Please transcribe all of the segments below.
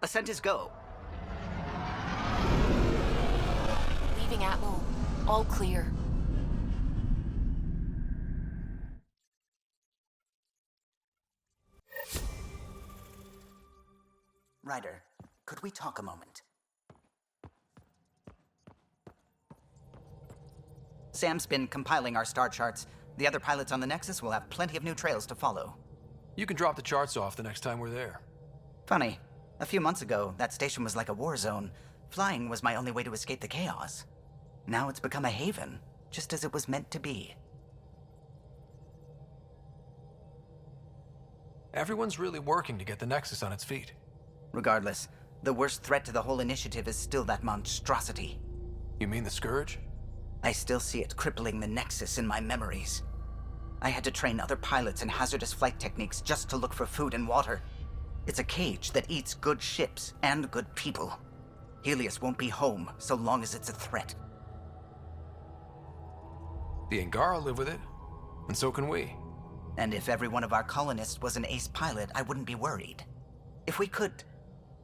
Ascent is go. Leaving Atmo. All clear. Ryder, could we talk a moment? Sam's been compiling our star charts. The other pilots on the Nexus will have plenty of new trails to follow. You can drop the charts off the next time we're there. Funny. A few months ago, that station was like a war zone. Flying was my only way to escape the chaos. Now it's become a haven, just as it was meant to be. Everyone's really working to get the Nexus on its feet. Regardless, the worst threat to the whole initiative is still that monstrosity. You mean the Scourge? I still see it crippling the Nexus in my memories. I had to train other pilots in hazardous flight techniques just to look for food and water. It's a cage that eats good ships and good people. Helios won't be home so long as it's a threat. The Angara live with it, and so can we. And if every one of our colonists was an ace pilot, I wouldn't be worried. If we could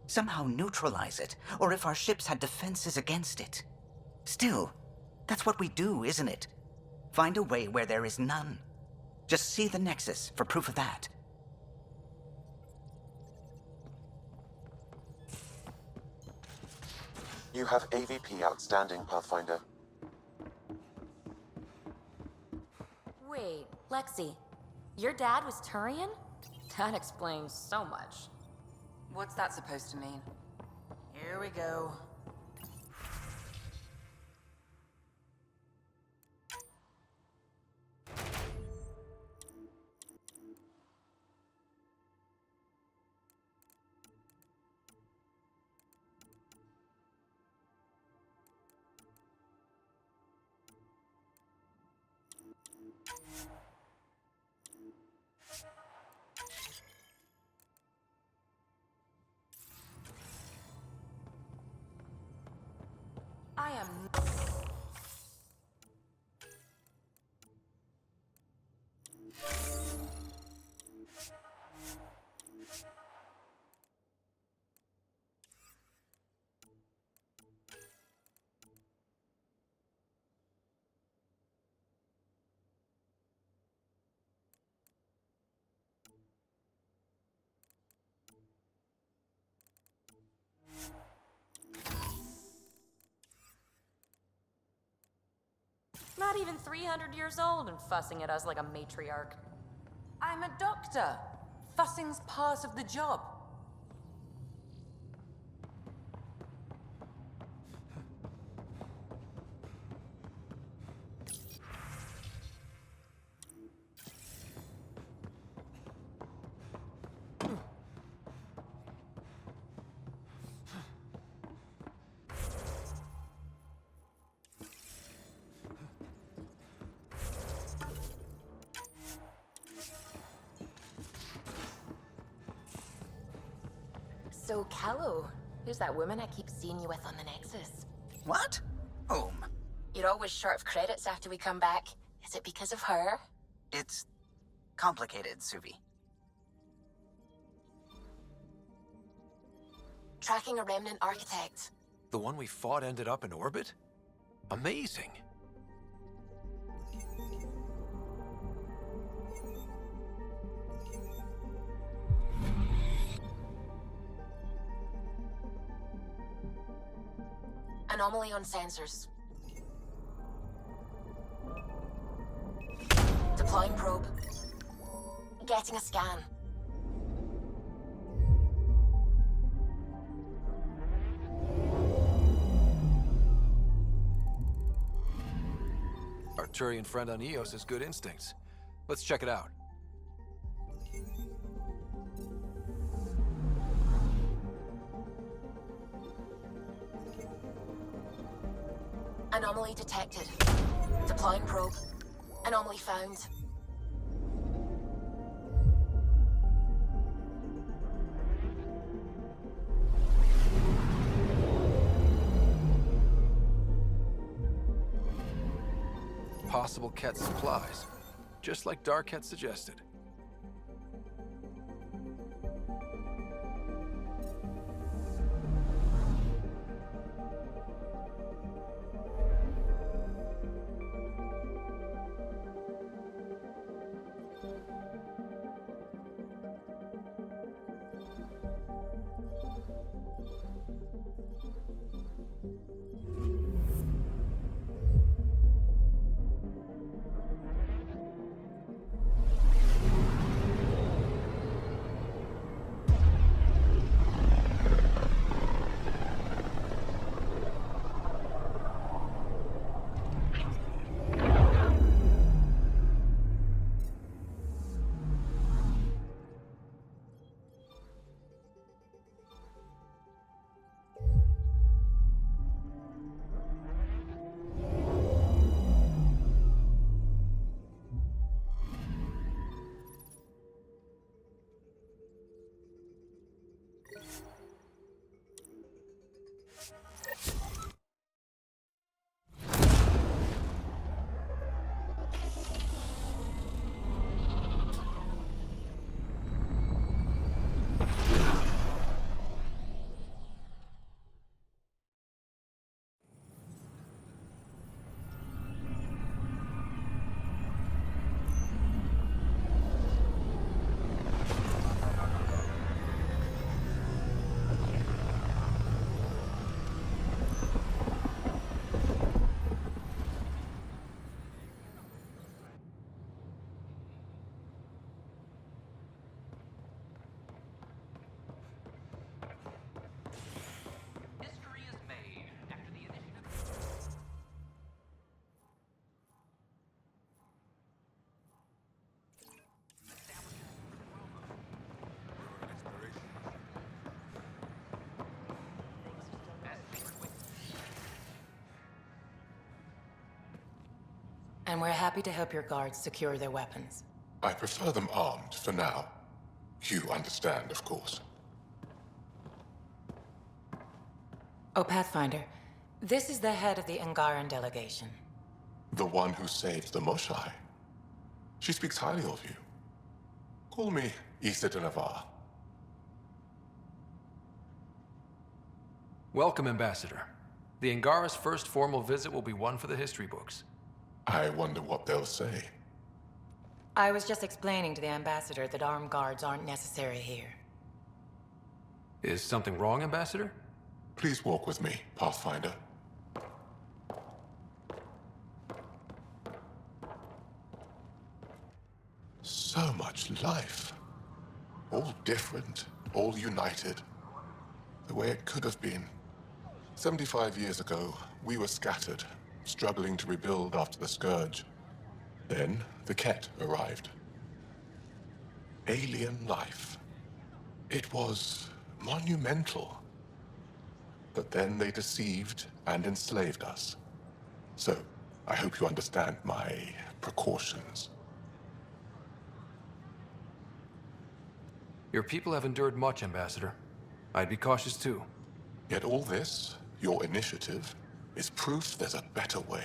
somehow neutralize it, or if our ships had defenses against it. Still, that's what we do, isn't it? Find a way where there is none. Just see the Nexus for proof of that. You have AVP outstanding, Pathfinder. Wait, Lexi. Your dad was Turian? That explains so much. What's that supposed to mean? Here we go. I am... Not even 300 years old and fussing at us like a matriarch. I'm a doctor. Fussing's part of the job. So, Callow, who's that woman I keep seeing you with on the Nexus? What? Whom? You're always short of credits after we come back. Is it because of her? It's complicated, Suvi. Tracking a remnant architect. The one we fought ended up in orbit? Amazing. Anomaly on sensors. Deploying probe. Getting a scan. Our Turian friend on Eos has good instincts. Let's check it out. Anomaly detected. Deploying probe. Anomaly found. Possible Ket supplies. just like Dark had suggested. And we're happy to help your guards secure their weapons. I prefer them armed for now. You understand, of course. Oh, Pathfinder, this is the head of the Angaran delegation. The one who saved the Moshai. She speaks highly of you. Call me Issa de Navarre. Welcome, Ambassador. The Angara's first formal visit will be one for the history books. I wonder what they'll say. I was just explaining to the Ambassador that armed guards aren't necessary here. Is something wrong, Ambassador? Please walk with me, Pathfinder. So much life. All different, all united. The way it could have been. 75 years ago, we were scattered, struggling to rebuild after the Scourge. Then, the Ket arrived. Alien life. It was monumental. But then they deceived and enslaved us. So, I hope you understand my precautions. Your people have endured much, Ambassador. I'd be cautious too. Yet all this, your initiative, is proof there's a better way.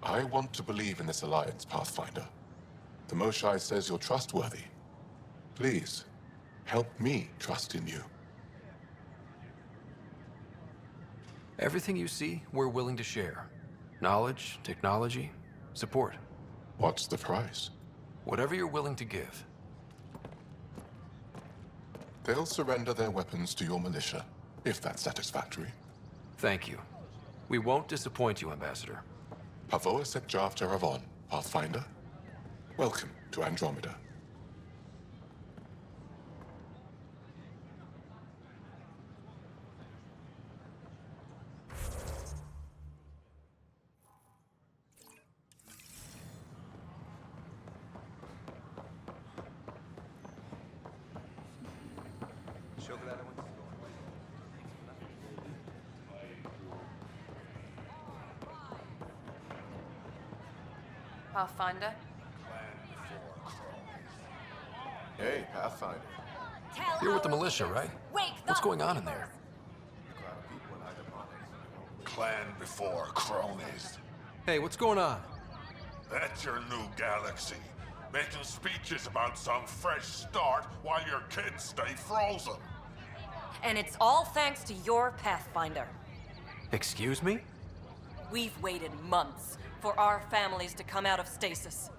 I want to believe in this alliance, Pathfinder. The Moshai says you're trustworthy. Please, help me trust in you. Everything you see, we're willing to share. Knowledge, technology, support. What's the price? Whatever you're willing to give. They'll surrender their weapons to your militia, if that's satisfactory. Thank you. We won't disappoint you, Ambassador. Pavoa set Jav Teravon, Pathfinder. Welcome to Andromeda. Pathfinder? Hey, Pathfinder. You're with the militia, right? What's going on in there? Clan before cronies. Hey, what's going on? That's your new galaxy. Making speeches about some fresh start while your kids stay frozen. And it's all thanks to your Pathfinder. Excuse me? We've waited months for our families to come out of stasis.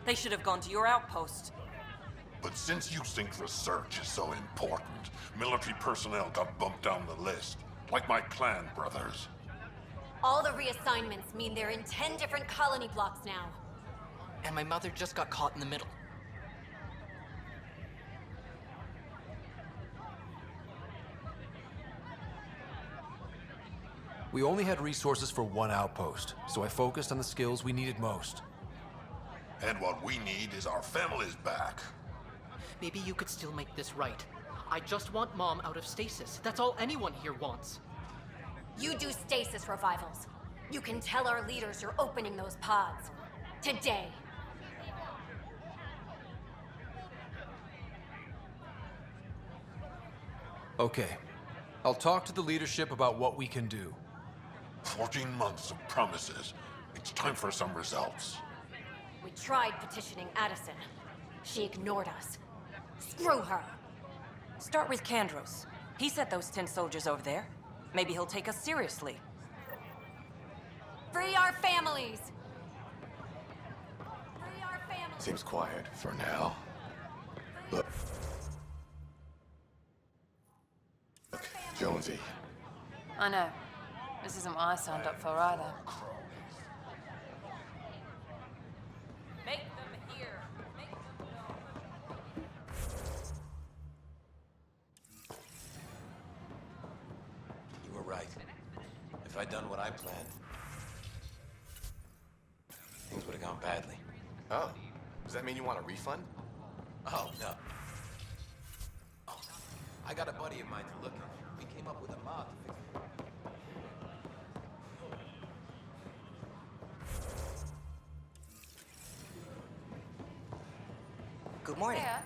They should have gone to your outpost. But since you think research is so important, military personnel got bumped down the list. Like my clan brothers. All the reassignments mean they're in 10 different colony blocks now. And my mother just got caught in the middle. We only had resources for one outpost, so I focused on the skills we needed most. And what we need is our families back. Maybe you could still make this right. I just want Mom out of stasis. That's all anyone here wants. You do stasis revivals. You can tell our leaders you're opening those pods. Today. Okay. I'll talk to the leadership about what we can do. 14 months of promises. It's time for some results. We tried petitioning Addison. She ignored us. Screw her. Start with Kandros. He sent those 10 soldiers over there. Maybe he'll take us seriously. Free our families! Free our families! Seems quiet for now. Look, Jonesy. I know. This isn't what I signed up for either. Make them hear. Make them know. You were right. If I'd done what I planned, things would have gone badly. Oh, does that mean you want a refund? Oh, no. Oh, I got a buddy of mine to look at. We came up with a mod to fix it. Good morning. Yeah.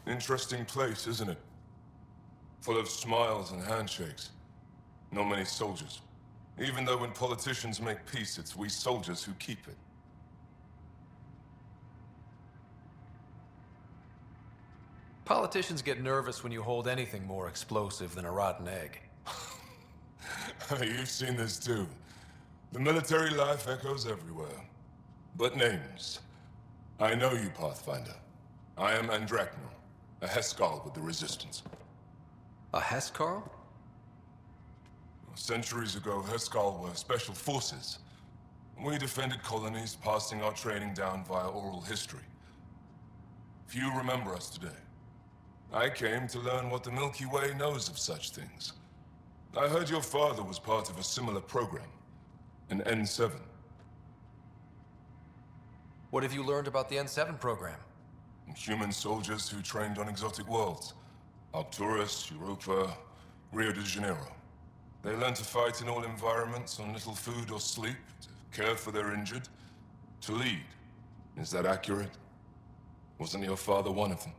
Interesting place, isn't it? Full of smiles and handshakes. Not many soldiers. Even though when politicians make peace, it's we soldiers who keep it. Politicians get nervous when you hold anything more explosive than a rotten egg. You've seen this too. The military life echoes everywhere. But names. I know you, Pathfinder. I am Andromeda, a Heskal with the Resistance. A Heskal? Centuries ago, Herskal were special forces. We defended colonies, passing our training down via oral history. Few remember us today. I came to learn what the Milky Way knows of such things. I heard your father was part of a similar program, an N7. What have you learned about the N7 program? Human soldiers who trained on exotic worlds. Arcturus, Europa, Rio de Janeiro. They learn to fight in all environments on little food or sleep, to care for their injured, to lead. Is that accurate? Wasn't your father one of them?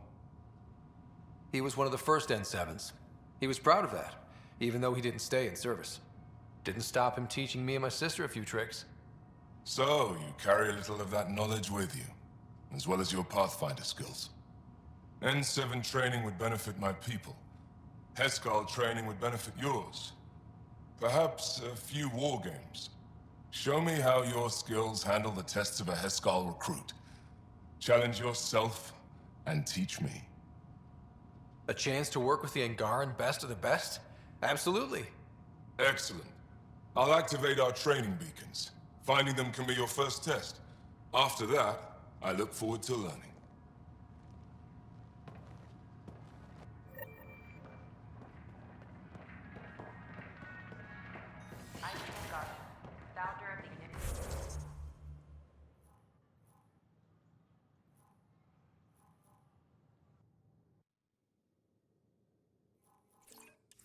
He was one of the first N7s. He was proud of that, even though he didn't stay in service. Didn't stop him teaching me and my sister a few tricks. So, you carry a little of that knowledge with you, as well as your Pathfinder skills. N7 training would benefit my people. Heskal training would benefit yours. Perhaps a few war games. Show me how your skills handle the tests of a Heskal recruit. Challenge yourself and teach me. A chance to work with the Angaran best of the best? Absolutely. Excellent. I'll activate our training beacons. Finding them can be your first test. After that, I look forward to learning.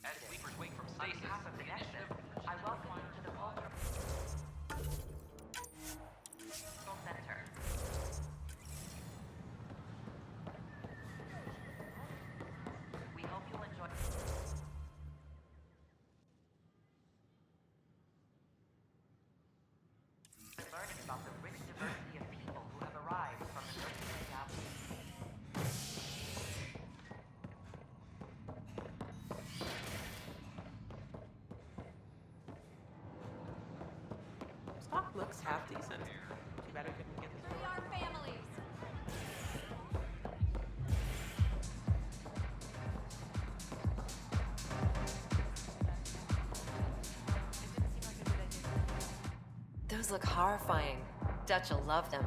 As sleepers wake from stasis, the initiative, I welcome you to the culture center. We hope you'll enjoy learning about the rich diversity of people who have arrived from the Milky Way galaxy. Stock looks half decent. Too bad I couldn't get this. Free our families! Those look horrifying. Dutch will love them.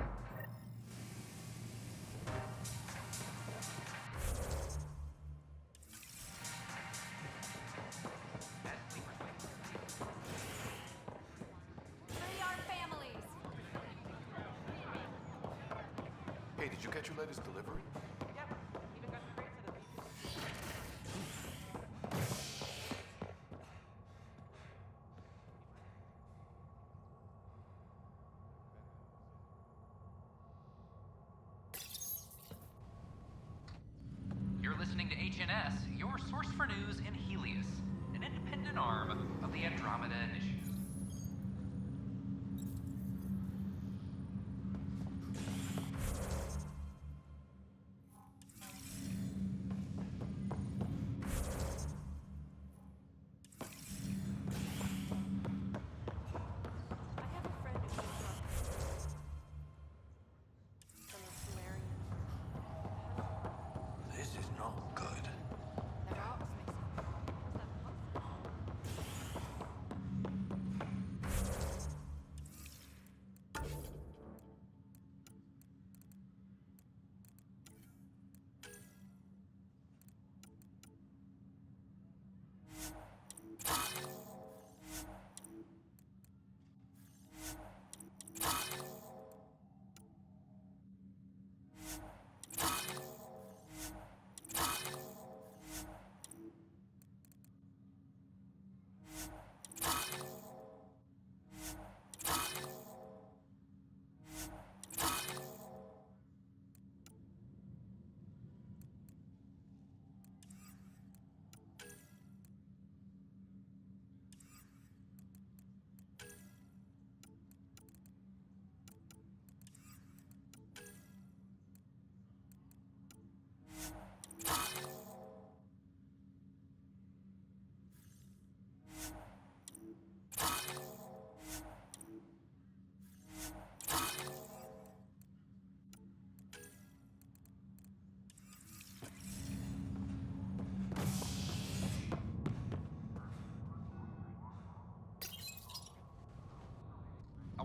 Free our families! Hey, did you catch your latest delivery? Yep. Even got the crates of the You're listening to HNS, your source for news in Helios, an independent arm of the Andromeda Initiative. I have a friend who came from the Solarian. This is not good. That always makes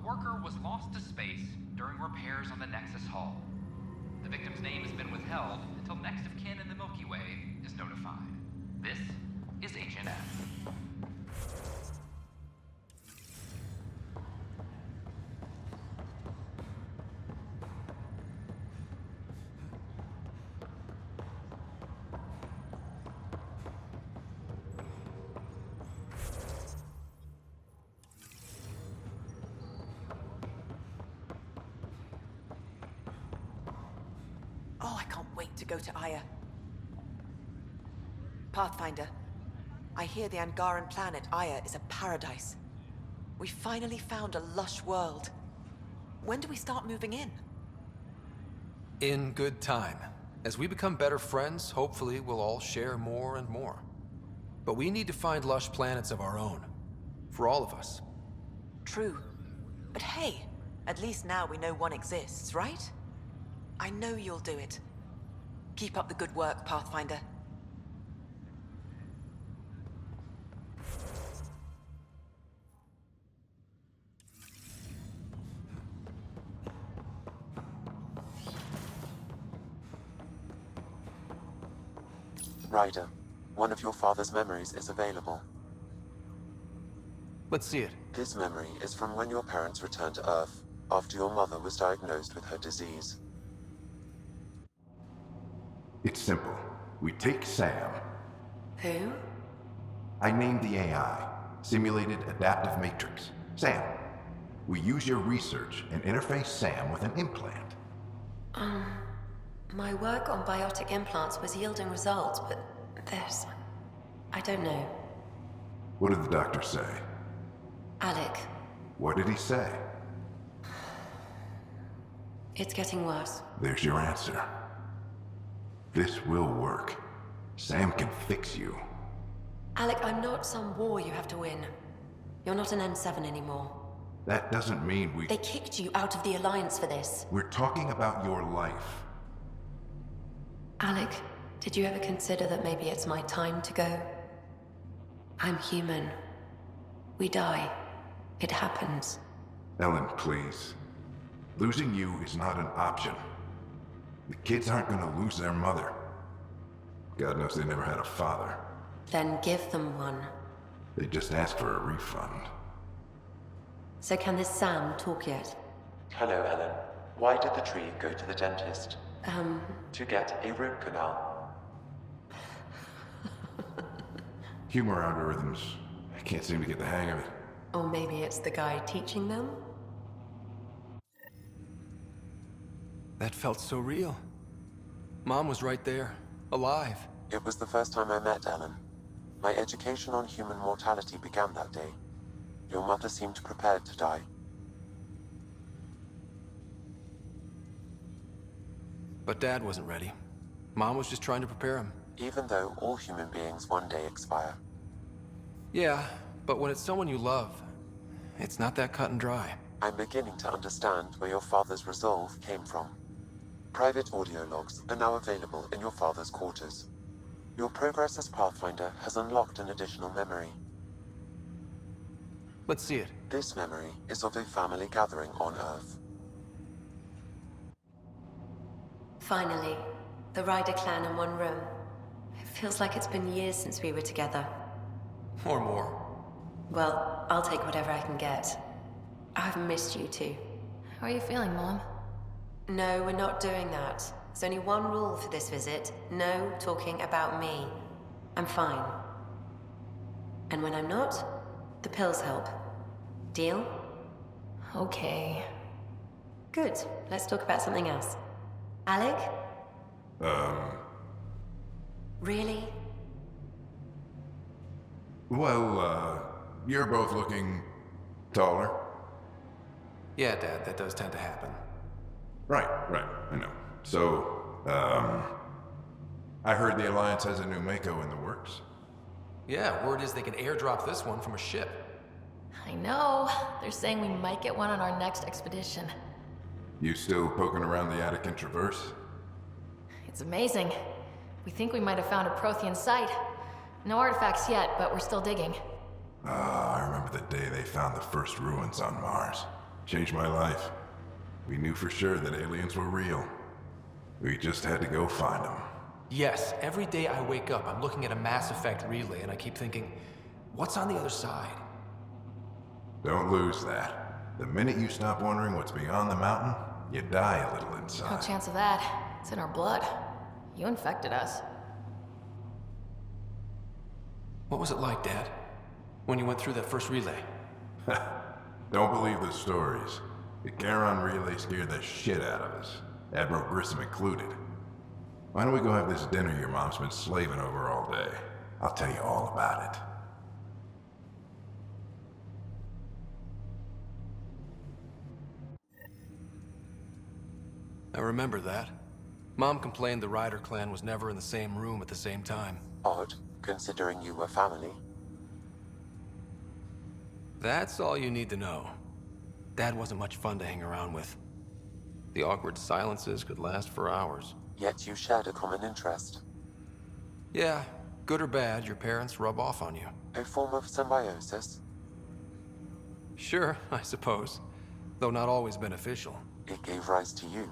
worker was lost to space during repairs on the Nexus hull. The victim's name has been withheld until next of kin in the Milky Way is notified. This is HNS. Oh, I can't wait to go to Aya. Pathfinder, I hear the Angaran planet Aya is a paradise. We finally found a lush world. When do we start moving in? In good time. As we become better friends, hopefully we'll all share more and more. But we need to find lush planets of our own. For all of us. True. But hey, at least now we know one exists, right? I know you'll do it. Keep up the good work, Pathfinder. Ryder, one of your father's memories is available. Let's see it. This memory is from when your parents returned to Earth, after your mother was diagnosed with her disease. It's simple. We take Sam. Who? I named the AI. Simulated Adaptive Matrix. Sam. We use your research and interface Sam with an implant. My work on biotic implants was yielding results, but this... I don't know. What did the doctor say? Alec, What did he say? it's getting worse. There's your answer. This will work. Sam can fix you. Alec, I'm not some war you have to win. You're not an N7 anymore. That doesn't mean we... They kicked you out of the Alliance for this. We're talking about your life. Alec, did you ever consider that maybe it's my time to go? I'm human. We die. It happens. Ellen, please. Losing you is not an option. The kids aren't gonna lose their mother. God knows they never had a father. Then give them one. They just asked for a refund. So can this Sam talk yet? Hello, Ellen. Why did the tree go to the dentist? To get a root canal. Humor algorithms. I can't seem to get the hang of it. Or maybe it's the guy teaching them? That felt so real. Mom was right there, alive. It was the first time I met Ellen. My education on human mortality began that day. Your mother seemed prepared to die. But Dad wasn't ready. Mom was just trying to prepare him. Even though all human beings one day expire. Yeah, but when it's someone you love, it's not that cut and dry. I'm beginning to understand where your father's resolve came from. Private audio logs are now available in your father's quarters. Your progress as Pathfinder has unlocked an additional memory. Let's see it. This memory is of a family gathering on Earth. Finally, the Ryder clan in one room. It feels like it's been years since we were together. Or more. Well, I'll take whatever I can get. I've missed you too. How are you feeling, Mom? No, we're not doing that. There's only one rule for this visit. No talking about me. I'm fine. And when I'm not, the pills help. Deal? Okay. Good. Let's talk about something else. Alec? Really? Well, you're both looking taller. Yeah, Dad, that does tend to happen. Right, I know. So, I heard the Alliance has a new Mako in the works. Yeah, word is they can airdrop this one from a ship. I know. They're saying we might get one on our next expedition. You still poking around the Attican Traverse? It's amazing. We think we might have found a Prothean site. No artifacts yet, but we're still digging. I remember the day they found the first ruins on Mars. Changed my life. We knew for sure that aliens were real. We just had to go find them. Yes, every day I wake up, I'm looking at a Mass Effect relay and I keep thinking, what's on the other side? Don't lose that. The minute you stop wondering what's beyond the mountain, you die a little No inside. chance of that. It's in our blood. You infected us. What was it like, Dad? When you went through that first relay? Don't believe the stories. The Charon relay scared the shit out of us. Admiral Grissom included. Why don't we go have this dinner your mom's been slaving over all day? I'll tell you all about it. I remember that. Mom complained the Ryder clan was never in the same room at the same time. Odd, considering you were family. That's all you need to know. Dad wasn't much fun to hang around with. The awkward silences could last for hours. Yet you shared a common interest. Yeah, good or bad, your parents rub off on you. A form of symbiosis. Sure, I suppose. Though not always beneficial. It gave rise to you.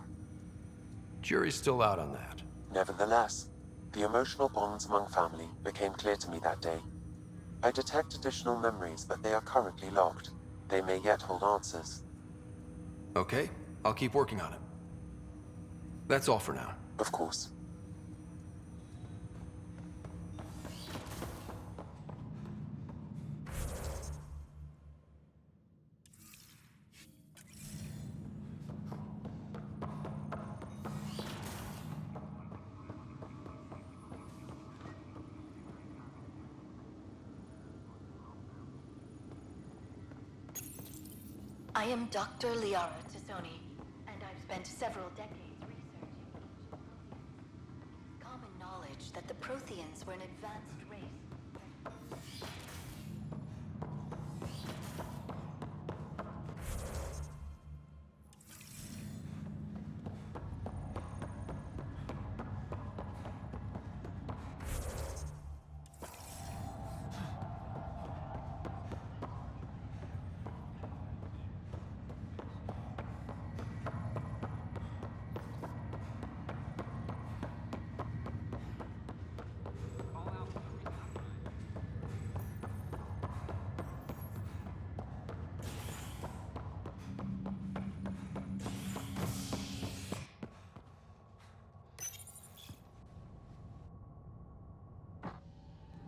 Jury's still out on that. Nevertheless, the emotional bonds among family became clear to me that day. I detect additional memories, but they are currently locked. They may yet hold answers. Okay, I'll keep working on it. That's all for now. Of course. I am Dr. Liara Tassoni, and I've spent several decades researching common knowledge that the Protheans were an advanced race.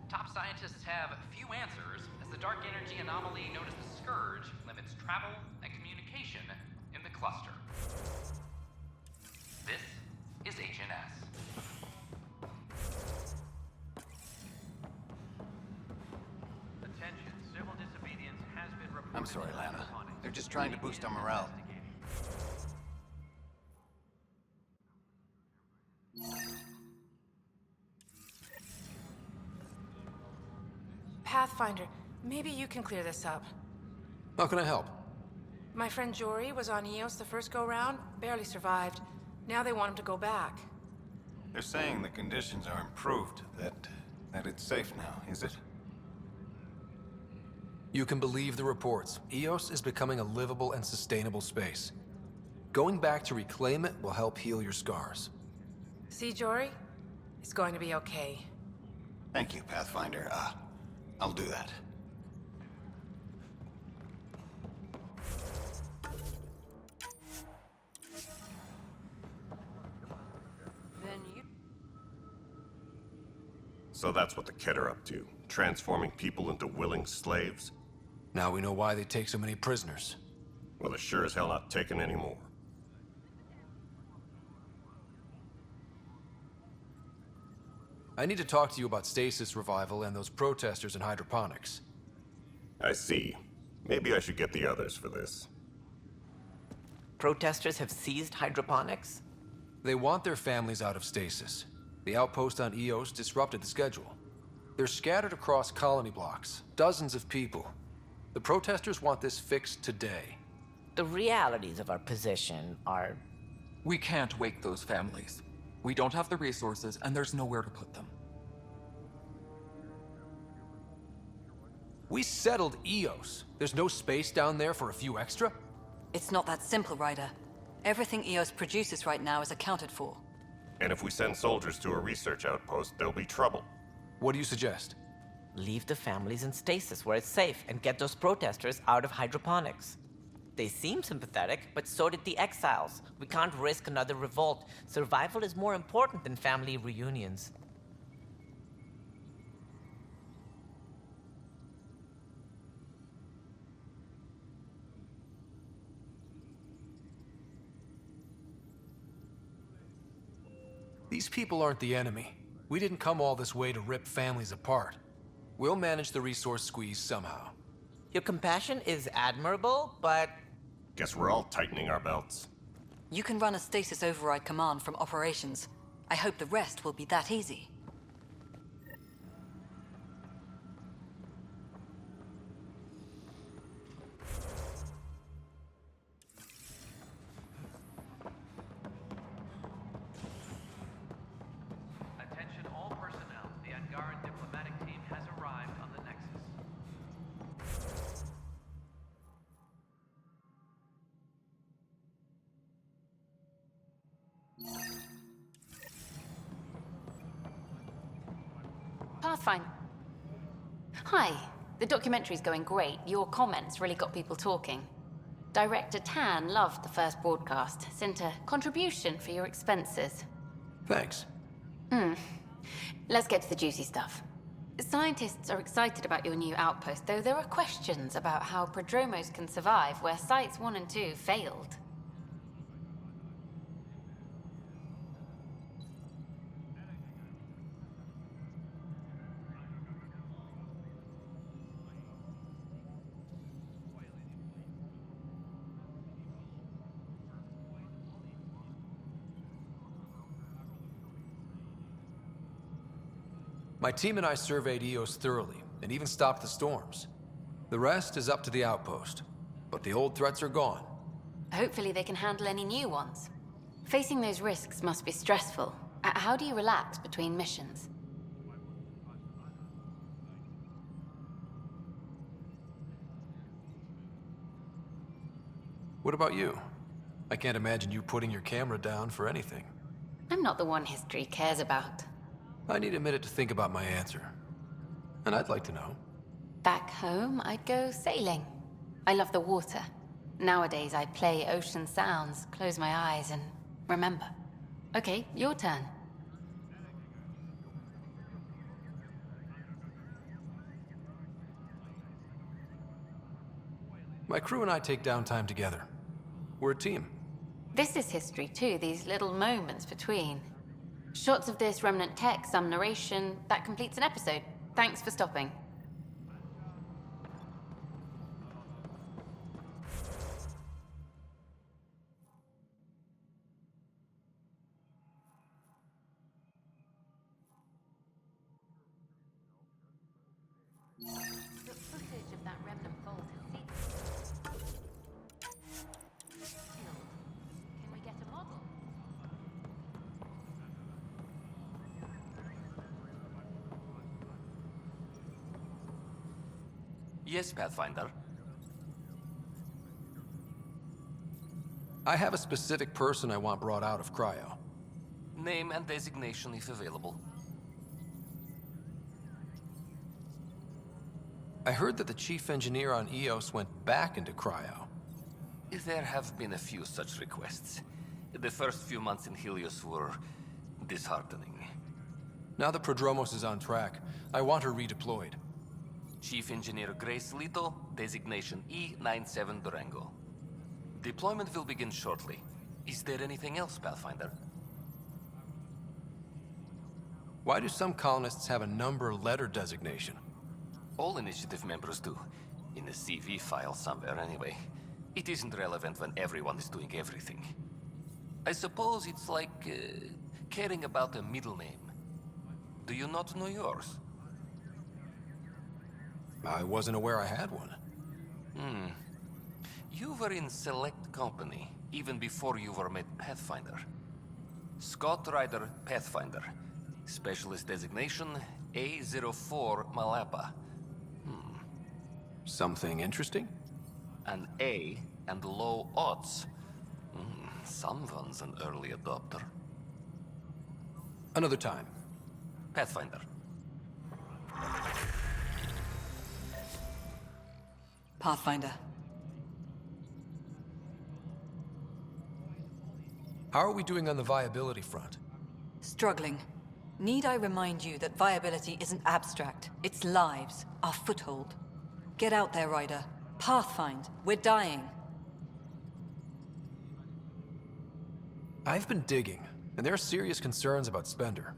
Top scientists have few answers, as the dark energy anomaly known as the Scourge limits travel and communication in the cluster. This is HNS. Attention, civil disobedience has been reported. I'm sorry, Lana. They're just trying to boost our morale. Pathfinder, maybe you can clear this up. How can I help? My friend Jory was on Eos the first go-round, barely survived. Now they want him to go back. They're saying the conditions are improved, that it's safe now, is it? You can believe the reports. Eos is becoming a livable and sustainable space. Going back to reclaim it will help heal your scars. See, Jory? It's going to be okay. Thank you, Pathfinder. I'll do that. So that's what the Kett are up to, transforming people into willing slaves? Now we know why they take so many prisoners. Well, they're sure as hell not taking any more. I need to talk to you about stasis revival and those protesters in hydroponics. I see. Maybe I should get the others for this. Protesters have seized hydroponics? They want their families out of stasis. The outpost on Eos disrupted the schedule. They're scattered across colony blocks, dozens of people. The protesters want this fixed today. The realities of our position are... We can't wake those families. We don't have the resources, and there's nowhere to put them. We settled Eos. There's no space down there for a few extra? It's not that simple, Ryder. Everything EOS produces right now is accounted for. And if we send soldiers to a research outpost, there'll be trouble. What do you suggest? Leave the families in stasis where it's safe and get those protesters out of hydroponics. They seem sympathetic, but so did the exiles. We can't risk another revolt. Survival is more important than family reunions. These people aren't the enemy. We didn't come all this way to rip families apart. We'll manage the resource squeeze somehow. Your compassion is admirable, but... Guess we're all tightening our belts. You can run a stasis override command from operations. I hope the rest will be that easy. Attention all personnel. The Angaran diplomatic team has arrived on the Nexus. Pathfinder. Hi. The documentary's going great. Your comments really got people talking. Director Tan loved the first broadcast. Sent a contribution for your expenses. Thanks. Let's get to the juicy stuff. Scientists are excited about your new outpost, though there are questions about how prodromos can survive where Sites 1 and 2 failed. My team and I surveyed EOS thoroughly, and even stopped the storms. The rest is up to the outpost, but the old threats are gone. Hopefully they can handle any new ones. Facing those risks must be stressful. How do you relax between missions? What about you? I can't imagine you putting your camera down for anything. I'm not the one history cares about. I need a minute to think about my answer. And I'd like to know. Back home, I'd go sailing. I love the water. Nowadays, I play ocean sounds, close my eyes, and remember. Okay, your turn. My crew and I take downtime together. We're a team. This is history too, these little moments between. Shots of this remnant tech, some narration, that completes an episode. Thanks for stopping. The footage of that remnant vault has Can we get a model? Yes, Pathfinder. I have a specific person I want brought out of cryo. Name and designation if available. I heard that the chief engineer on EOS went back into cryo. There have been a few such requests. The first few months in Helios were disheartening. Now that Prodromos is on track, I want her redeployed. Chief Engineer Grace Lito, designation E97 Durango. Deployment will begin shortly. Is there anything else, Pathfinder? Why do some colonists have a number letter designation? All initiative members do. In a CV file somewhere, anyway. It isn't relevant when everyone is doing everything. I suppose it's like caring about a middle name. Do you not know yours? I wasn't aware I had one. You were in select company, even before you were made Pathfinder. Scott Ryder Pathfinder. Specialist designation, A04 Malapa. Something interesting? An A and low odds. Someone's an early adopter. Another time. Pathfinder. Pathfinder. How are we doing on the viability front? Struggling. Need I remind you that viability isn't abstract? It's lives, our foothold. Get out there, Ryder. Pathfind. We're dying. I've been digging, and there are serious concerns about Spender.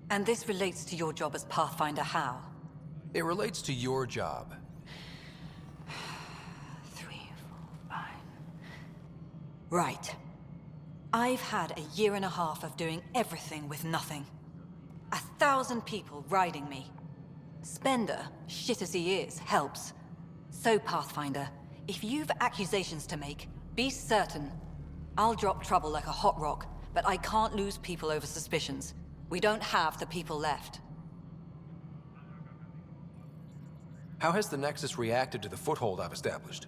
And this relates to your job as Pathfinder how? It relates to your job. 3, 4, 5. Right. I've had a year and a half of doing everything with nothing. 1,000 people riding me. Spender, shit as he is, helps. So, Pathfinder, if you've accusations to make, be certain. I'll drop trouble like a hot rock, but I can't lose people over suspicions. We don't have the people left. How has the Nexus reacted to the foothold I've established?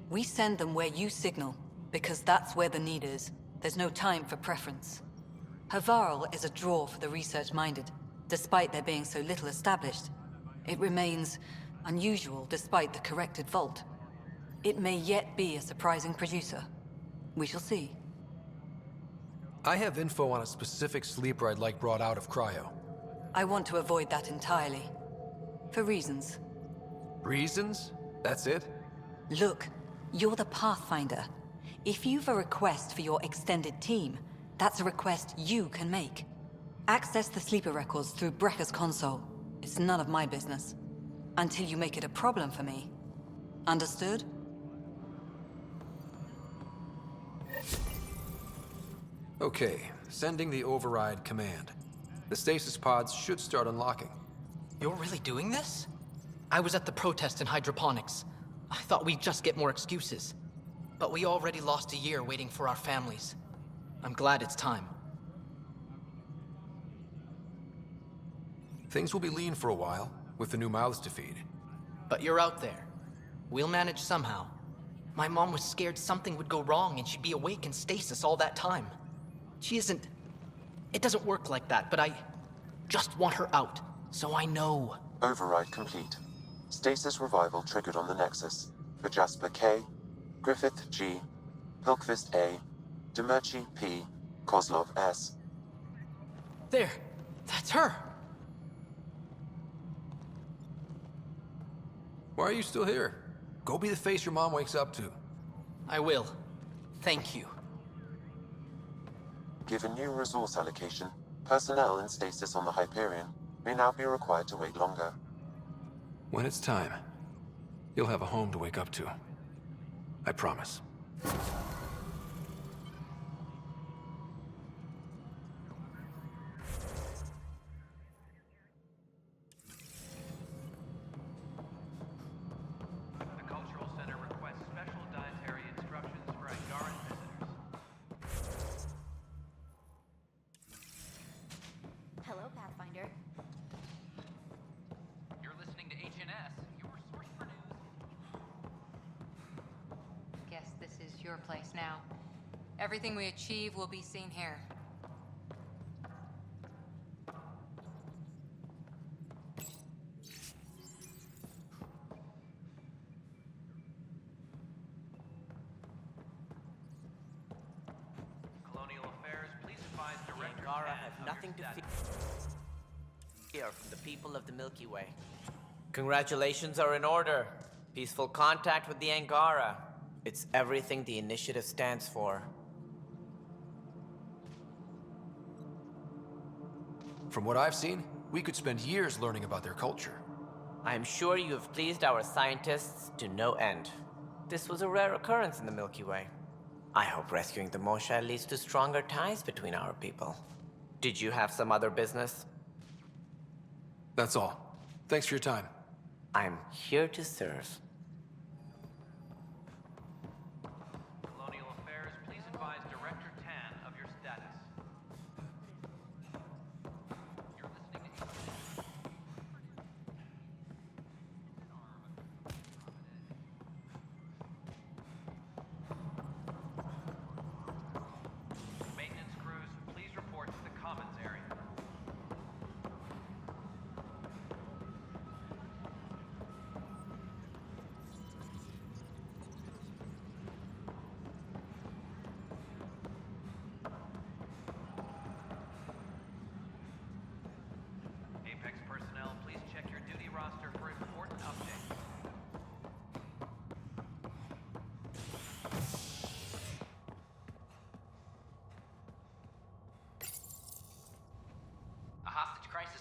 We send them where you signal, because that's where the need is. There's no time for preference. Havarl is a draw for the research-minded, despite there being so little established. It remains unusual despite the corrected vault. It may yet be a surprising producer. We shall see. I have info on a specific sleeper I'd like brought out of cryo. I want to avoid that entirely. For reasons. Reasons? That's it? Look, you're the Pathfinder. If you've a request for your extended team, that's a request you can make. Access the sleeper records through Brekker's console. It's none of my business. Until you make it a problem for me. Understood? Okay, sending the override command. The stasis pods should start unlocking. You're really doing this? I was at the protest in hydroponics. I thought we'd just get more excuses. But we already lost a year waiting for our families. I'm glad it's time. Things will be lean for a while, with the new mouths to feed. But you're out there. We'll manage somehow. My mom was scared something would go wrong and she'd be awake in stasis all that time. She isn't... It doesn't work like that, but I just want her out, so I know. Override complete. Stasis revival triggered on the Nexus. For Jasper K, Griffith G, Hilkvist A, Demerchi P, Kozlov S. There! That's her! Why are you still here? Go be the face your mom wakes up to. I will. Thank you. Given new resource allocation, personnel in stasis on the Hyperion may now be required to wait longer. When it's time, you'll have a home to wake up to. I promise. The Cultural Center requests special dietary instructions for Angaran visitors. Hello, Pathfinder. You're listening to HNS, your source for news. Guess this is your place now. Everything we achieve will be seen here. Colonial Affairs, please advise Director Angara Tan have of nothing your to status. fear from the people of the Milky Way. Congratulations are in order. Peaceful contact with the Angara. It's everything the initiative stands for. From what I've seen, we could spend years learning about their culture. I'm sure you have pleased our scientists to no end. This was a rare occurrence in the Milky Way. I hope rescuing the Mosha leads to stronger ties between our people. Did you have some other business? That's all. Thanks for your time. I'm here to serve. Colonial Affairs, please advise Director Tan of your status. You're listening to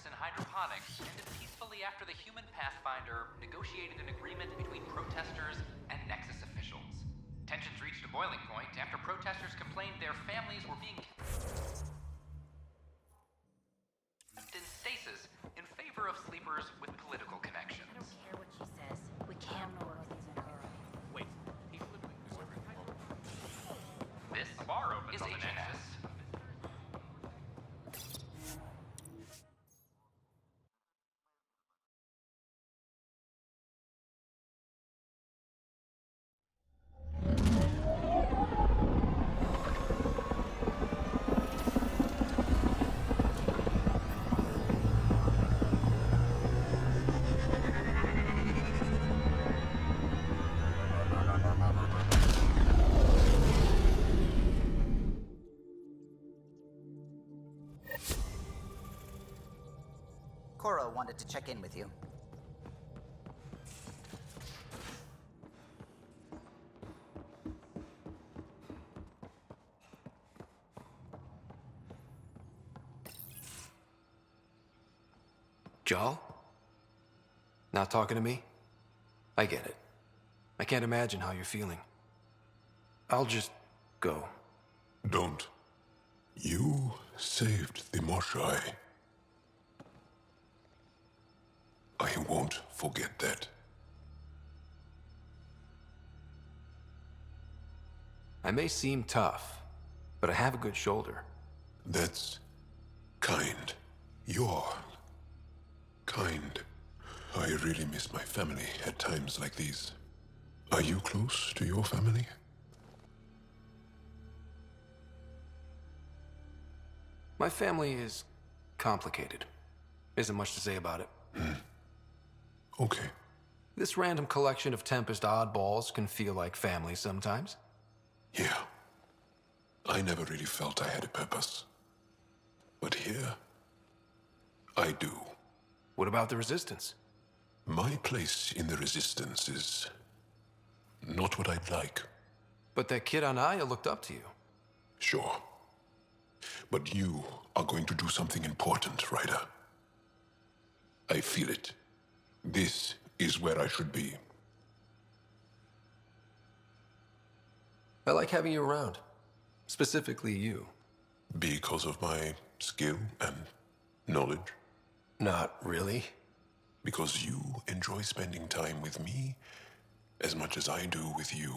shifts in hydroponics ended peacefully after the human Pathfinder negotiated an agreement between protesters and Nexus officials. Tensions reached a boiling point after protesters complained their families were being kept in stasis in favor of sleepers with political connections. I don't care what she says. We can't know what these are. Wait, this bar opens on the Nexus. Cora wanted to check in with you. Jal? Not talking to me? I get it. I can't imagine how you're feeling. I'll just go. Don't. You saved the Moshai. I won't forget that. I may seem tough, but I have a good shoulder. That's kind. You're kind. I really miss my family at times like these. Are you close to your family? My family is complicated. Isn't much to say about it. Okay. This random collection of Tempest oddballs can feel like family sometimes. Yeah. I never really felt I had a purpose. But here, I do. What about the Resistance? My place in the Resistance is not what I'd like. But that kid on Aya looked up to you. Sure. But you are going to do something important, Ryder. I feel it. This is where I should be. I like having you around. Specifically you. Because of my skill and knowledge? Not really. Because you enjoy spending time with me as much as I do with you.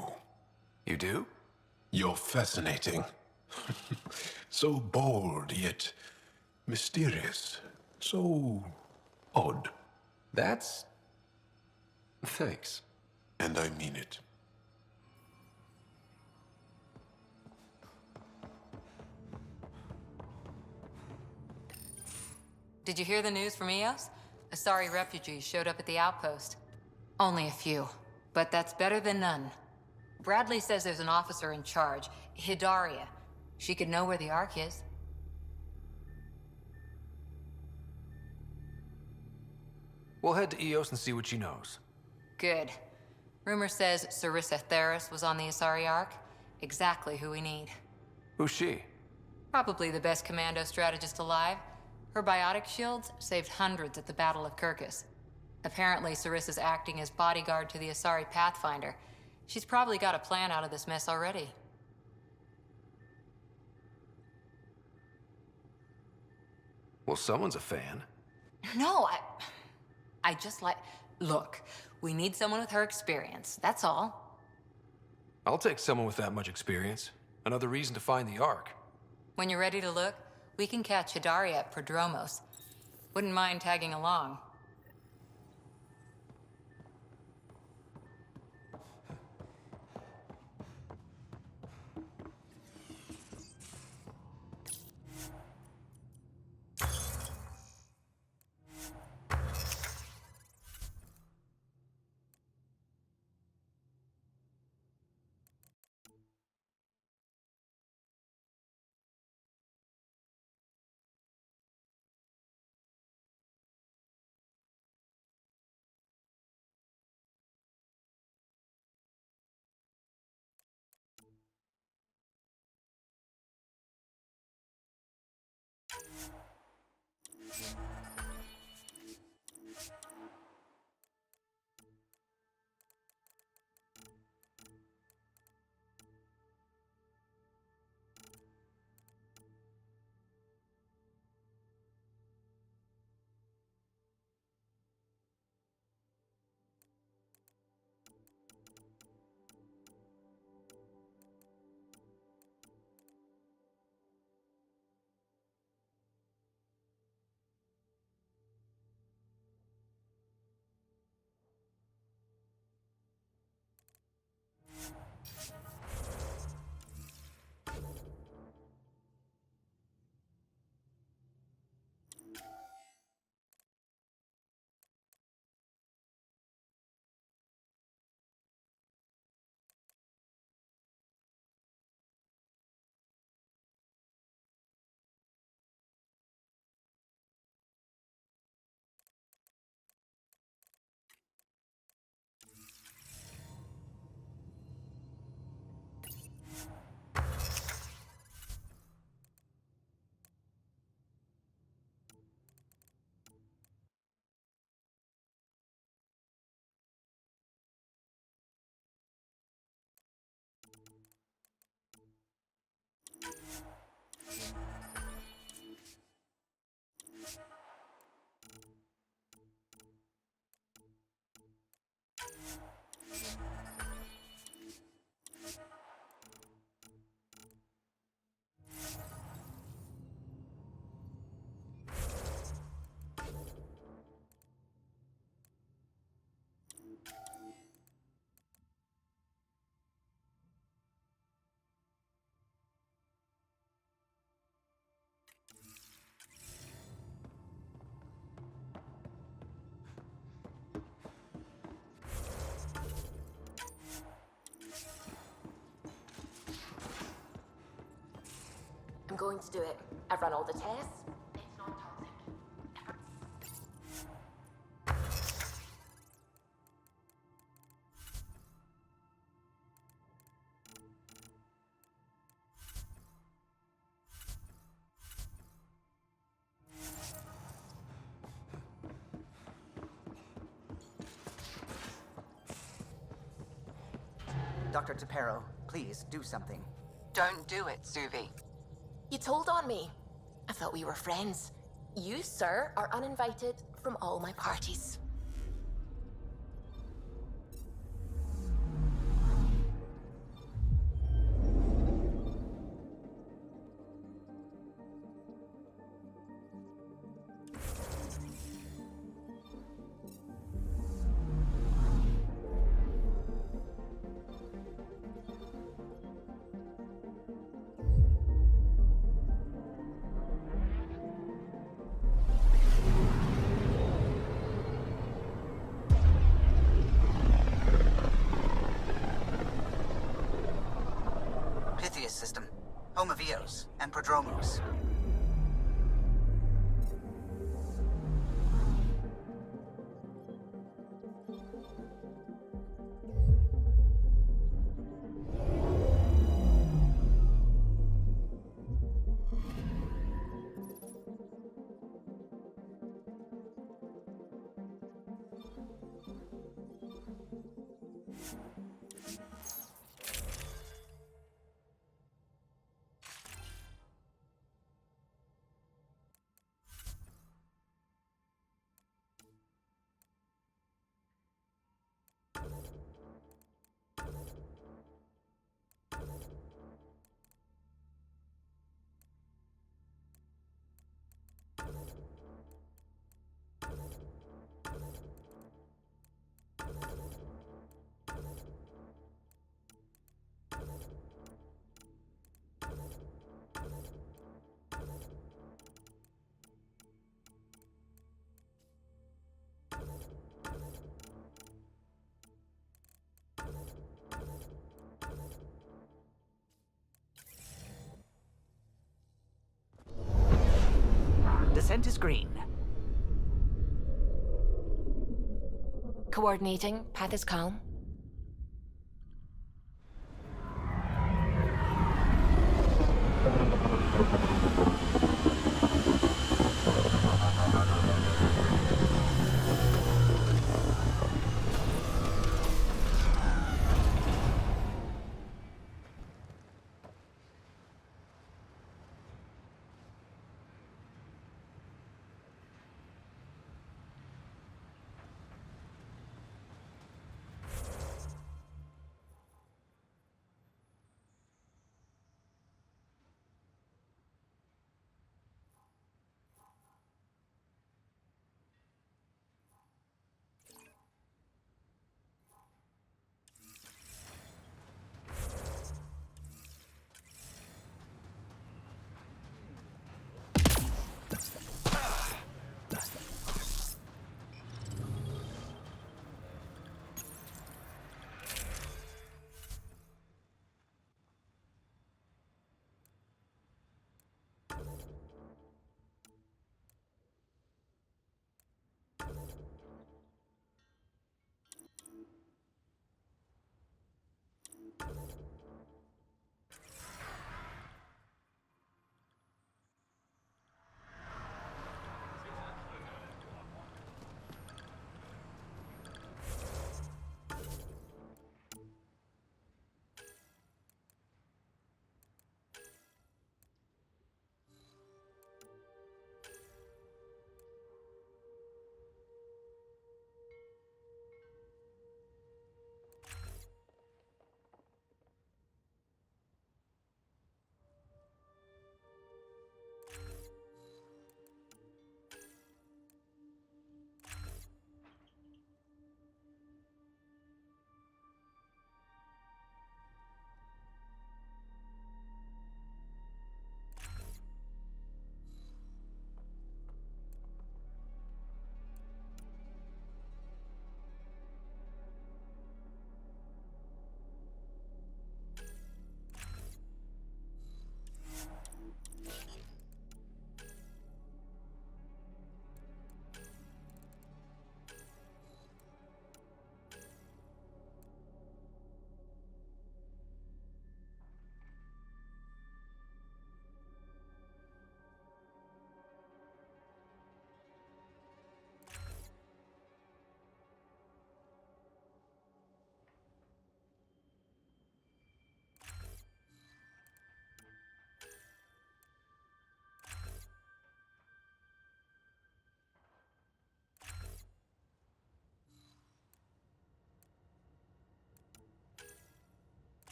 You do? You're fascinating. So bold, yet mysterious. So odd. That's... Thanks. And I mean it. Did you hear the news from Eos? Asari refugees showed up at the outpost. Only a few, but that's better than none. Bradley says there's an officer in charge, Hidaria. She could know where the Ark is. We'll head to Eos and see what she knows. Good. Rumor says Sarissa Theris was on the Asari Ark. Exactly who we need. Who's she? Probably the best commando strategist alive. Her biotic shields saved hundreds at the Battle of Kirkus. Apparently, Sarissa's acting as bodyguard to the Asari Pathfinder. She's probably got a plan out of this mess already. Well, someone's a fan. No, I just like... Look, we need someone with her experience, that's all. I'll take someone with that much experience. Another reason to find the Ark. When you're ready to look, we can catch Hidaria at Prodromos. Wouldn't mind tagging along. going to do it. I've run all the tests. It's not toxic. Dr. Tapero, please do something. Don't do it, Suvi. You told on me. I thought we were friends. You, sir, are uninvited from all my parties. System, home of Eos and Prodromos. Descent is green. Coordinating. Path is calm.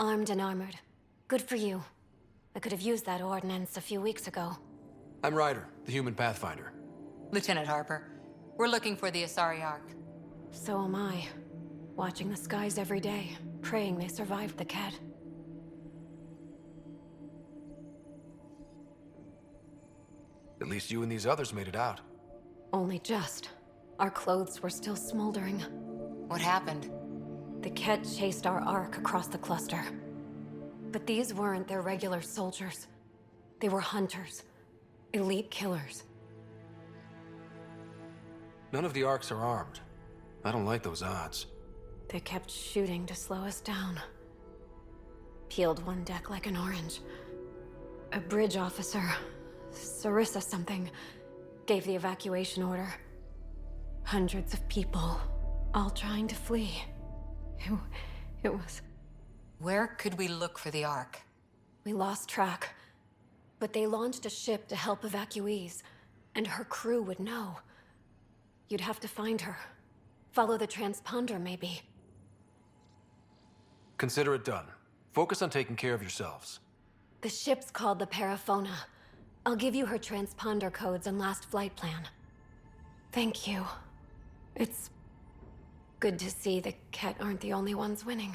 Armed and armored. Good for you. I could have used that ordnance a few weeks ago. I'm Ryder, the human pathfinder. Lieutenant Harper, we're looking for the Asari Ark. So am I. Watching the skies every day, praying they survived the Ket. At least you and these others made it out. Only just. Our clothes were still smoldering. What happened? The Ket chased our Ark across the cluster. But these weren't their regular soldiers. They were hunters. Elite killers. None of the Arks are armed. I don't like those odds. They kept shooting to slow us down. Peeled one deck like an orange. A bridge officer, Sarissa something, gave the evacuation order. Hundreds of people, all trying to flee. It was... Where could we look for the Ark? We lost track. But they launched a ship to help evacuees, and her crew would know. You'd have to find her. Follow the transponder, maybe. Consider it done. Focus on taking care of yourselves. The ship's called the Paraphona. I'll give you her transponder codes and last flight plan. Thank you. It's good to see the Ket aren't the only ones winning.